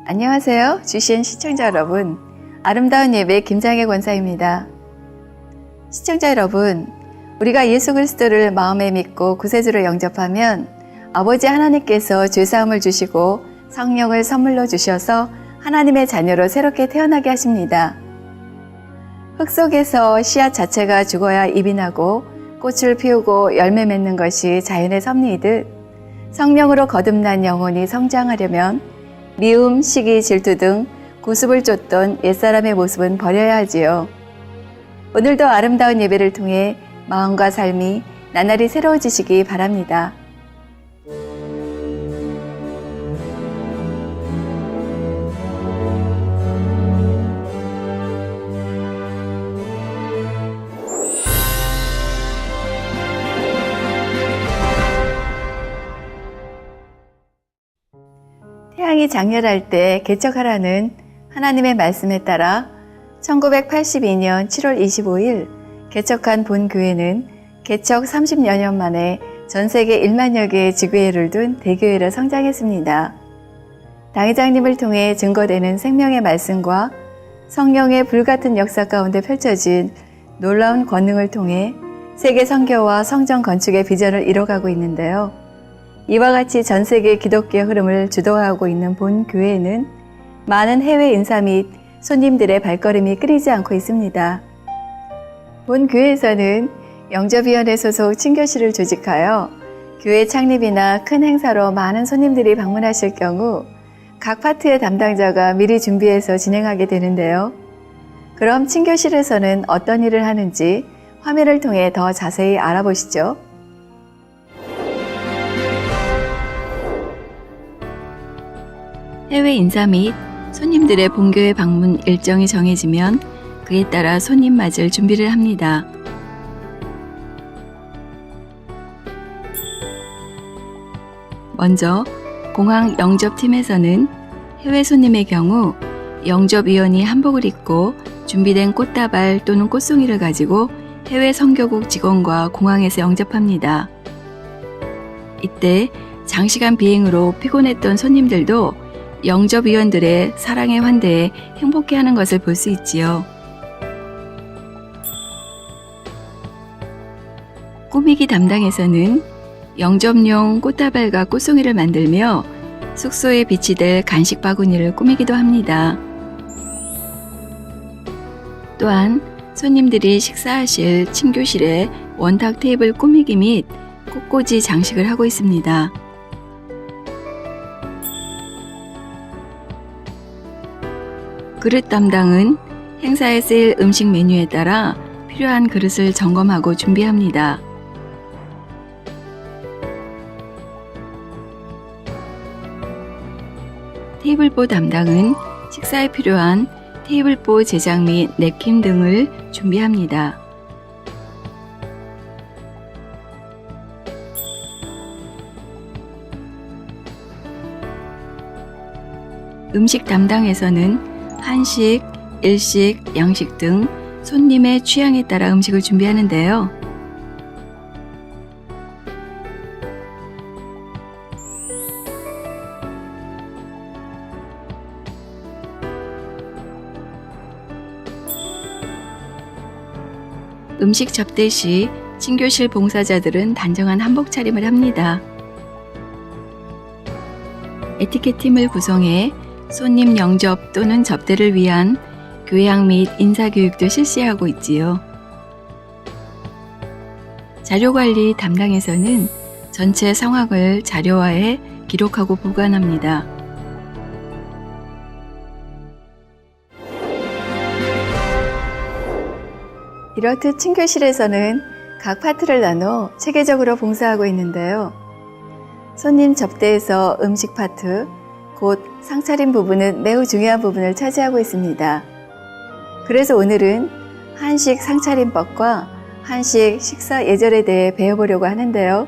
안녕하세요. 주신 시청자 여러분. 아름다운 예배 김장혜 권사입니다. 시청자 여러분, 우리가 예수 그리스도를 마음에 믿고 구세주로 영접하면 아버지 하나님께서 죄사함을 주시고 성령을 선물로 주셔서 하나님의 자녀로 새롭게 태어나게 하십니다. 흙 속에서 씨앗 자체가 죽어야 잎이 나고 꽃을 피우고 열매 맺는 것이 자연의 섭리이듯 성령으로 거듭난 영혼이 성장하려면 미움, 시기, 질투 등 구습을 쫓던 옛사람의 모습은 버려야 하지요. 오늘도 아름다운 예배를 통해 마음과 삶이 나날이 새로워지시기 바랍니다. 태양이 장렬할 때 개척하라는 하나님의 말씀에 따라 1982년 7월 25일 개척한 본교회는 개척 30여 년 만에 전 세계 1만여 개의 지교회를 둔 대교회로 성장했습니다. 당회장님을 통해 증거되는 생명의 말씀과 성령의 불같은 역사 가운데 펼쳐진 놀라운 권능을 통해 세계 선교와 성전 건축의 비전을 이뤄가고 있는데요. 이와 같이 전 세계 기독교 흐름을 주도하고 있는 본교회는 많은 해외 인사 및 손님들의 발걸음이 끊이지 않고 있습니다. 본교회에서는 영접위원회 소속 친교실을 조직하여 교회 창립이나 큰 행사로 많은 손님들이 방문하실 경우 각 파트의 담당자가 미리 준비해서 진행하게 되는데요. 그럼 친교실에서는 어떤 일을 하는지 화면을 통해 더 자세히 알아보시죠. 해외 인사 및 손님들의 본교회 방문 일정이 정해지면 그에 따라 손님 맞을 준비를 합니다. 먼저 공항 영접팀에서는 해외 손님의 경우 영접위원이 한복을 입고 준비된 꽃다발 또는 꽃송이를 가지고 해외 선교국 직원과 공항에서 영접합니다. 이때 장시간 비행으로 피곤했던 손님들도 영접위원들의 사랑의 환대에 행복해하는 것을 볼 수 있지요. 꾸미기 담당에서는 영접용 꽃다발과 꽃송이를 만들며 숙소에 비치될 간식 바구니를 꾸미기도 합니다. 또한 손님들이 식사하실 친교실에 원탁 테이블 꾸미기 및 꽃꽂이 장식을 하고 있습니다. 그릇 담당은 행사에 쓰일 음식 메뉴에 따라 필요한 그릇을 점검하고 준비합니다. 테이블보 담당은 식사에 필요한 테이블보 제작 및 냅킨 등을 준비합니다. 음식 담당에서는 한식, 일식, 양식 등 손님의 취향에 따라 음식을 준비하는데요. 음식 접대 시 친교실 봉사자들은 단정한 한복 차림을 합니다. 에티켓팀을 구성해 손님 영접 또는 접대를 위한 교양 및 인사교육도 실시하고 있지요. 자료관리 담당에서는 전체 상황을 자료화해 기록하고 보관합니다. 이렇듯 친교실에서는 각 파트를 나눠 체계적으로 봉사하고 있는데요. 손님 접대에서 음식 파트, 곧 상차림 부분은 매우 중요한 부분을 차지하고 있습니다. 그래서 오늘은 한식 상차림법과 한식 식사 예절에 대해 배워보려고 하는데요.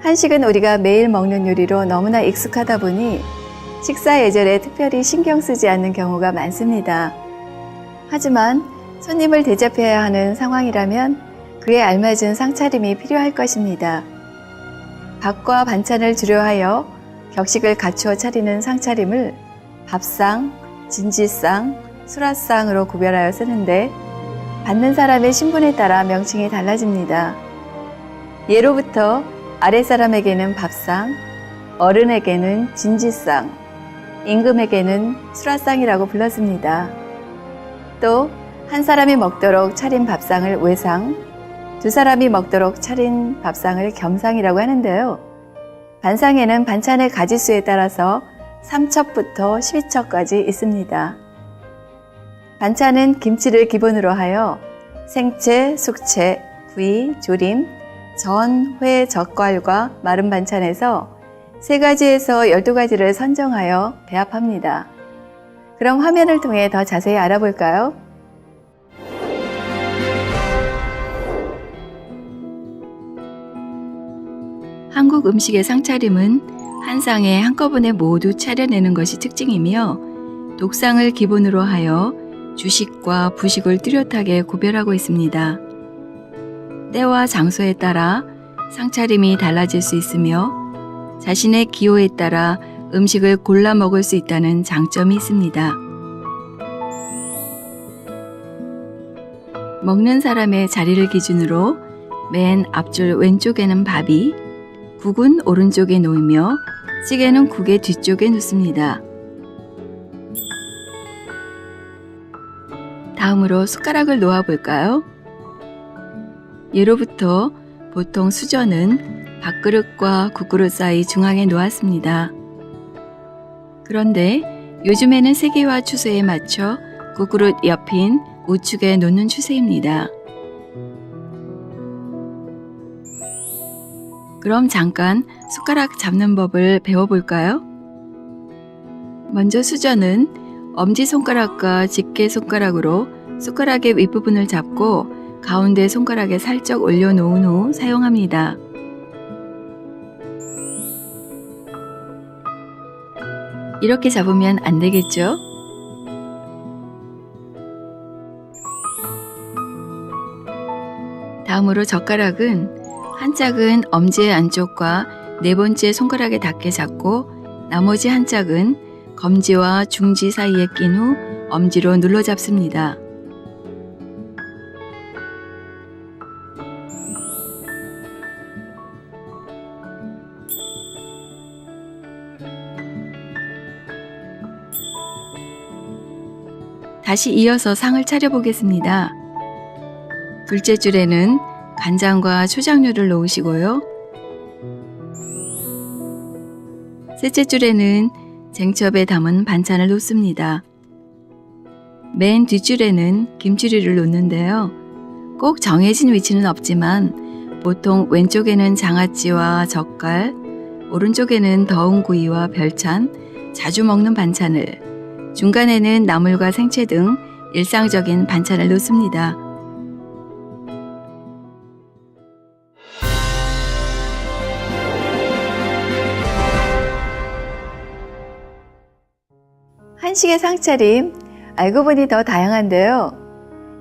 한식은 우리가 매일 먹는 요리로 너무나 익숙하다 보니 식사 예절에 특별히 신경 쓰지 않는 경우가 많습니다. 하지만 손님을 대접해야 하는 상황이라면 그에 알맞은 상차림이 필요할 것입니다. 밥과 반찬을 주려하여 격식을 갖추어 차리는 상차림을 밥상, 진지상, 수라상으로 구별하여 쓰는데 받는 사람의 신분에 따라 명칭이 달라집니다. 예로부터 아랫사람에게는 밥상, 어른에게는 진지상, 임금에게는 수라상이라고 불렀습니다. 또 한 사람이 먹도록 차린 밥상을 외상, 두 사람이 먹도록 차린 밥상을 겸상이라고 하는데요. 반상에는 반찬의 가지수에 따라서 3첩부터 12첩까지 있습니다. 반찬은 김치를 기본으로 하여 생채, 숙채, 구이, 조림, 전, 회, 젓갈과 마른 반찬에서 3가지에서 12가지를 선정하여 배합합니다. 그럼 화면을 통해 더 자세히 알아볼까요? 한국 음식의 상차림은 한 상에 한꺼번에 모두 차려내는 것이 특징이며 독상을 기본으로 하여 주식과 부식을 뚜렷하게 구별하고 있습니다. 때와 장소에 따라 상차림이 달라질 수 있으며 자신의 기호에 따라 음식을 골라 먹을 수 있다는 장점이 있습니다. 먹는 사람의 자리를 기준으로 맨 앞줄 왼쪽에는 밥이, 국은 오른쪽에 놓이며 찌개는 국의 뒤쪽에 놓습니다. 다음으로 숟가락을 놓아 볼까요? 예로부터 보통 수저는 밥그릇과 국그릇 사이 중앙에 놓았습니다. 그런데 요즘에는 세계화 추세에 맞춰 국그릇 옆인 우측에 놓는 추세입니다. 그럼 잠깐 숟가락 잡는 법을 배워볼까요? 먼저 수저는 엄지손가락과 집게손가락으로 숟가락의 윗부분을 잡고 가운데 손가락에 살짝 올려놓은 후 사용합니다. 이렇게 잡으면 안 되겠죠? 다음으로 젓가락은 한 짝은 엄지의 안쪽과 4번째 손가락에 닿게 잡고 나머지 한 짝은 검지와 중지 사이에 낀 후 엄지로 눌러 잡습니다. 다시 이어서 상을 차려보겠습니다. 둘째 줄에는 간장과 초장류를 놓으시고요. 셋째 줄에는 쟁첩에 담은 반찬을 놓습니다. 맨 뒷줄에는 김치류를 놓는데요. 꼭 정해진 위치는 없지만 보통 왼쪽에는 장아찌와 젓갈, 오른쪽에는 더운 구이와 별찬, 자주 먹는 반찬을, 중간에는 나물과 생채 등 일상적인 반찬을 놓습니다. 한식의 상차림, 알고 보니 더 다양한데요.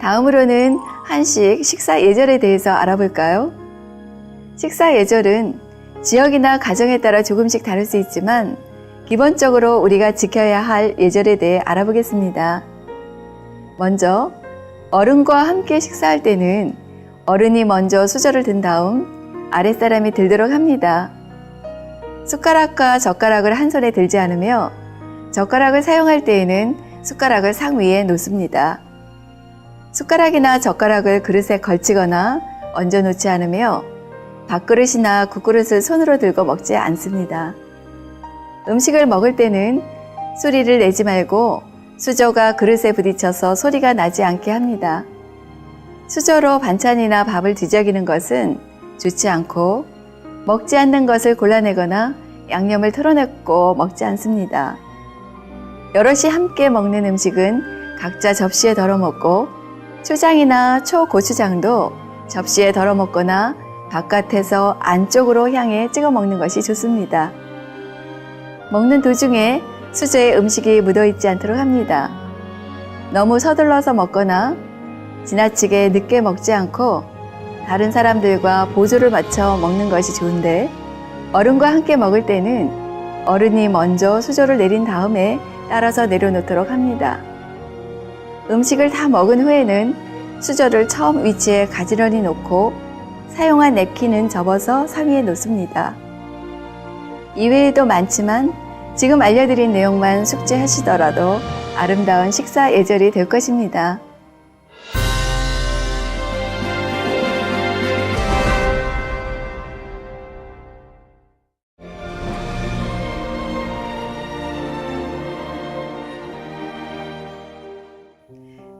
다음으로는 한식 식사 예절에 대해서 알아볼까요? 식사 예절은 지역이나 가정에 따라 조금씩 다를 수 있지만 기본적으로 우리가 지켜야 할 예절에 대해 알아보겠습니다. 먼저 어른과 함께 식사할 때는 어른이 먼저 수저를 든 다음 아랫사람이 들도록 합니다. 숟가락과 젓가락을 한 손에 들지 않으며 젓가락을 사용할 때에는 숟가락을 상 위에 놓습니다. 숟가락이나 젓가락을 그릇에 걸치거나 얹어 놓지 않으며 밥그릇이나 국그릇을 손으로 들고 먹지 않습니다. 음식을 먹을 때는 소리를 내지 말고 수저가 그릇에 부딪혀서 소리가 나지 않게 합니다. 수저로 반찬이나 밥을 뒤적이는 것은 좋지 않고 먹지 않는 것을 골라내거나 양념을 털어내고 먹지 않습니다. 여럿이 함께 먹는 음식은 각자 접시에 덜어 먹고 초장이나 초고추장도 접시에 덜어 먹거나 바깥에서 안쪽으로 향해 찍어 먹는 것이 좋습니다. 먹는 도중에 수저에 음식이 묻어있지 않도록 합니다. 너무 서둘러서 먹거나 지나치게 늦게 먹지 않고 다른 사람들과 보조를 맞춰 먹는 것이 좋은데 어른과 함께 먹을 때는 어른이 먼저 수저를 내린 다음에 따라서 내려놓도록 합니다. 음식을 다 먹은 후에는 수저를 처음 위치에 가지런히 놓고 사용한 냅킨은 접어서 상위에 놓습니다. 이외에도 많지만 지금 알려드린 내용만 숙지하시더라도 아름다운 식사 예절이 될 것입니다.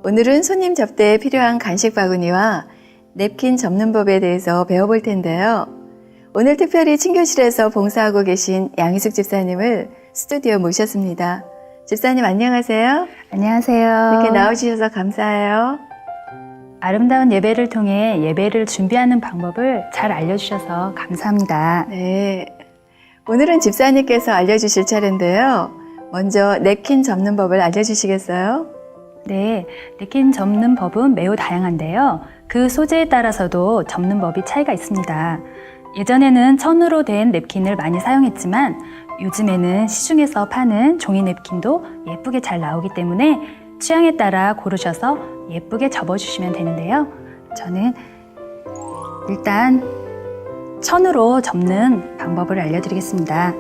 오늘은 손님 접대에 필요한 간식 바구니와 냅킨 접는 법에 대해서 배워볼 텐데요. 오늘 특별히 친교실에서 봉사하고 계신 양희숙 집사님을 스튜디오에 모셨습니다. 집사님 안녕하세요. 안녕하세요. 이렇게 나와주셔서 감사해요. 아름다운 예배를 통해 예배를 준비하는 방법을 잘 알려주셔서 감사합니다. 네, 오늘은 집사님께서 알려주실 차례인데요. 먼저 냅킨 접는 법을 알려주시겠어요? 네, 냅킨 접는 법은 매우 다양한데요. 그 소재에 따라서도 접는 법이 차이가 있습니다. 예전에는 천으로 된 냅킨을 많이 사용했지만 요즘에는 시중에서 파는 종이 냅킨도 예쁘게 잘 나오기 때문에 취향에 따라 고르셔서 예쁘게 접어주시면 되는데요. 저는 일단 천으로 접는 방법을 알려드리겠습니다.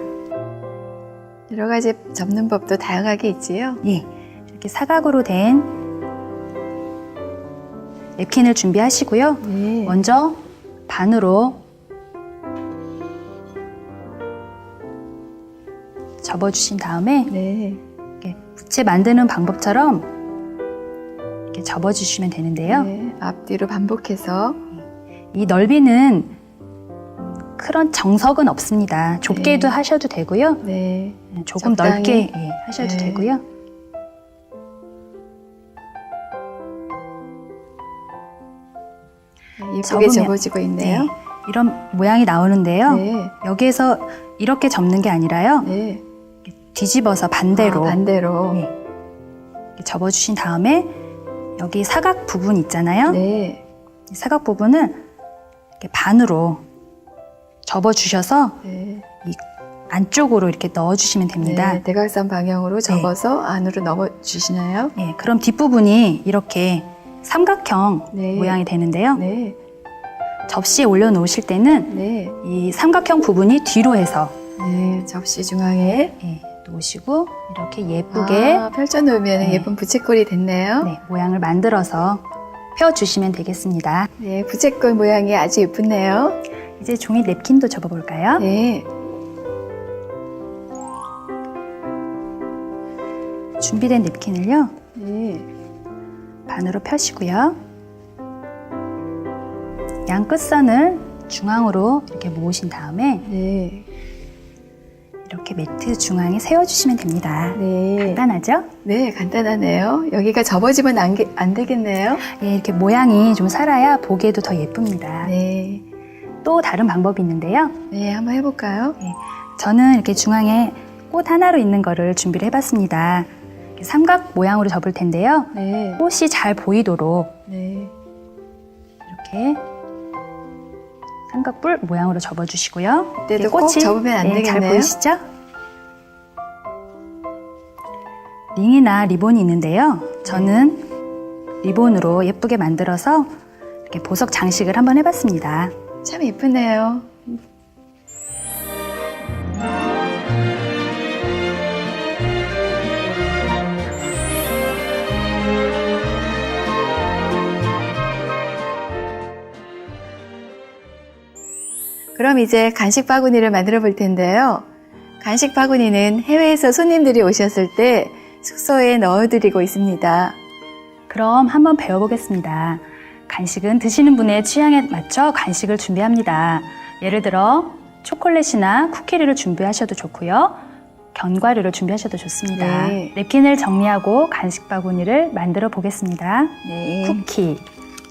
여러 가지 접는 법도 다양하게 있지요? 예, 이렇게 사각으로 된 냅킨을 준비하시고요. 네. 먼저 반으로 접어주신 다음에 네. 이렇게 부채 만드는 방법처럼 이렇게 접어주시면 되는데요. 네. 앞뒤로 반복해서. 이 넓이는 그런 정석은 없습니다. 좁게도 네. 하셔도 되고요. 네. 조금 적당히. 넓게 하셔도 네. 되고요. 예쁘게 접으면- 접어지고 있네요. 네, 이런 모양이 나오는데요. 네. 여기에서 이렇게 접는 게 아니라요. 네. 뒤집어서 반대로 반대로. 네. 이렇게 접어주신 다음에 여기 사각 부분 있잖아요. 네. 이 사각 부분을 이렇게 반으로 접어주셔서 네. 안쪽으로 이렇게 넣어주시면 됩니다. 네. 대각선 방향으로 접어서 안으로 넣어 주시나요? 네, 그럼 뒷부분이 이렇게 삼각형 네. 모양이 되는데요. 네. 접시에 올려놓으실 때는 네. 이 삼각형 부분이 뒤로 해서 네. 접시 중앙에 놓으시고 이렇게 예쁘게 펼쳐 놓으면 네. 예쁜 부채꼴이 됐네요. 네, 모양을 만들어서 펴주시면 되겠습니다. 네. 부채꼴 모양이 아주 예쁘네요. 이제 종이 냅킨도 접어볼까요? 네. 준비된 냅킨을요. 네. 반으로 펴시고요. 양 끝선을 중앙으로 이렇게 모으신 다음에 네. 이렇게 매트 중앙에 세워주시면 됩니다. 네. 간단하죠? 네. 간단하네요. 여기가 접어지면 안 되겠네요. 예, 이렇게 모양이 좀 살아야 보기에도 더 예쁩니다. 네. 또 다른 방법이 있는데요. 네. 한번 해볼까요? 저는 이렇게 중앙에 꽃 하나로 있는 거를 준비를 해봤습니다. 이렇게 삼각 모양으로 접을 텐데요. 네. 꽃이 잘 보이도록 네. 이렇게 삼각뿔 모양으로 접어주시고요. 그때도 이렇게 꼭 접으면 안 잘 되겠네요. 보이시죠? 링이나 리본이 있는데요. 저는 리본으로 예쁘게 만들어서 이렇게 보석 장식을 한번 해봤습니다. 참 예쁘네요. 그럼 이제 간식 바구니를 만들어 볼 텐데요. 간식 바구니는 해외에서 손님들이 오셨을 때 숙소에 넣어드리고 있습니다. 그럼 한번 배워보겠습니다. 간식은 드시는 분의 취향에 맞춰 간식을 준비합니다. 예를 들어 초콜릿이나 쿠키류를 준비하셔도 좋고요. 견과류를 준비하셔도 좋습니다. 네. 냅킨을 정리하고 간식 바구니를 만들어 보겠습니다. 네. 쿠키,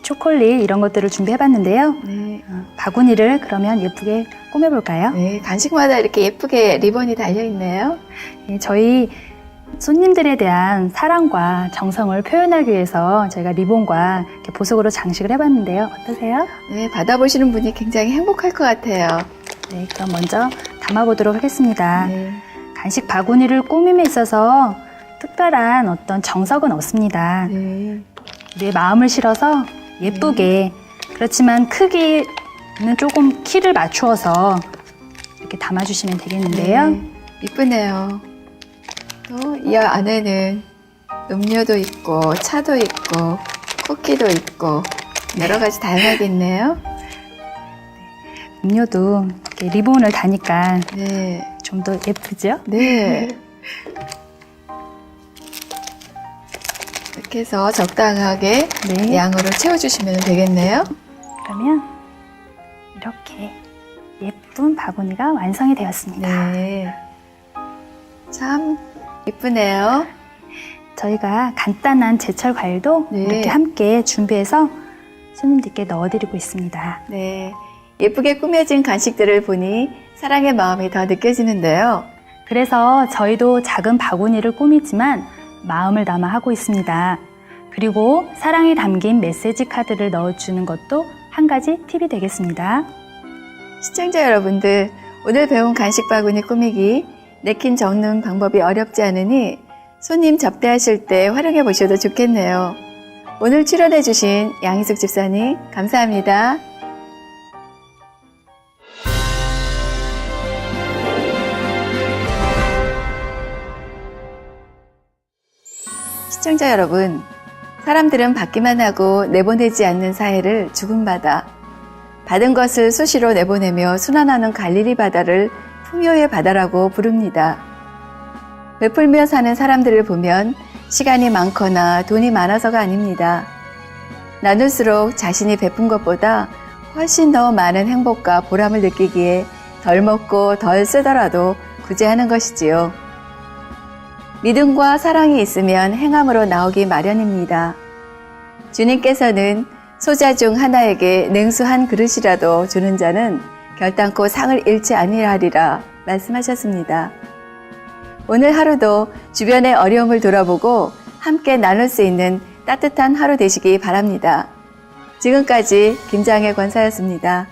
초콜릿 이런 것들을 준비해봤는데요. 네. 바구니를 그러면 예쁘게 꾸며볼까요? 네. 간식마다 이렇게 예쁘게 리본이 달려있네요. 예, 저희 손님들에 대한 사랑과 정성을 표현하기 위해서 저희가 리본과 이렇게 보석으로 장식을 해봤는데요. 어떠세요? 네. 받아보시는 분이 굉장히 행복할 것 같아요. 네, 그럼 먼저 담아보도록 하겠습니다. 네. 간식 바구니를 꾸밈에 있어서 특별한 어떤 정석은 없습니다. 네. 내 마음을 실어서 예쁘게, 그렇지만 크기는 조금 키를 맞추어서 이렇게 담아주시면 되겠는데요. 네. 이쁘네요. 또 이 안에는 음료도 있고 차도 있고 쿠키도 있고 여러 가지 다양하게 있네요. 음료도 이렇게 리본을 다니까 네. 좀 더 예쁘죠? 네. 이렇게 해서 적당하게 네. 양으로 채워주시면 되겠네요. 그러면 이렇게 예쁜 바구니가 완성이 되었습니다. 네. 참 이쁘네요. 저희가 간단한 제철 과일도 네. 이렇게 함께 준비해서 손님들께 넣어드리고 있습니다. 네. 예쁘게 꾸며진 간식들을 보니 사랑의 마음이 더 느껴지는데요. 그래서 저희도 작은 바구니를 꾸미지만 마음을 담아 하고 있습니다. 그리고 사랑이 담긴 메시지 카드를 넣어주는 것도 한 가지 팁이 되겠습니다. 시청자 여러분들, 오늘 배운 간식 바구니 꾸미기, 냅킨 적는 방법이 어렵지 않으니 손님 접대하실 때 활용해 보셔도 좋겠네요. 오늘 출연해 주신 양희숙 집사님 감사합니다. 시청자 여러분, 사람들은 받기만 하고 내보내지 않는 사회를 죽음바다, 받은 것을 수시로 내보내며 순환하는 갈릴리 바다를 풍요의 바다라고 부릅니다. 베풀며 사는 사람들을 보면 시간이 많거나 돈이 많아서가 아닙니다. 나눌수록 자신이 베푼 것보다 훨씬 더 많은 행복과 보람을 느끼기에 덜 먹고 덜 쓰더라도 구제하는 것이지요. 믿음과 사랑이 있으면 행함으로 나오기 마련입니다. 주님께서는 소자 중 하나에게 냉수 한 그릇이라도 주는 자는 결단코 상을 잃지 아니하리라 말씀하셨습니다. 오늘 하루도 주변의 어려움을 돌아보고 함께 나눌 수 있는 따뜻한 하루 되시기 바랍니다. 지금까지 김장혜 권사였습니다.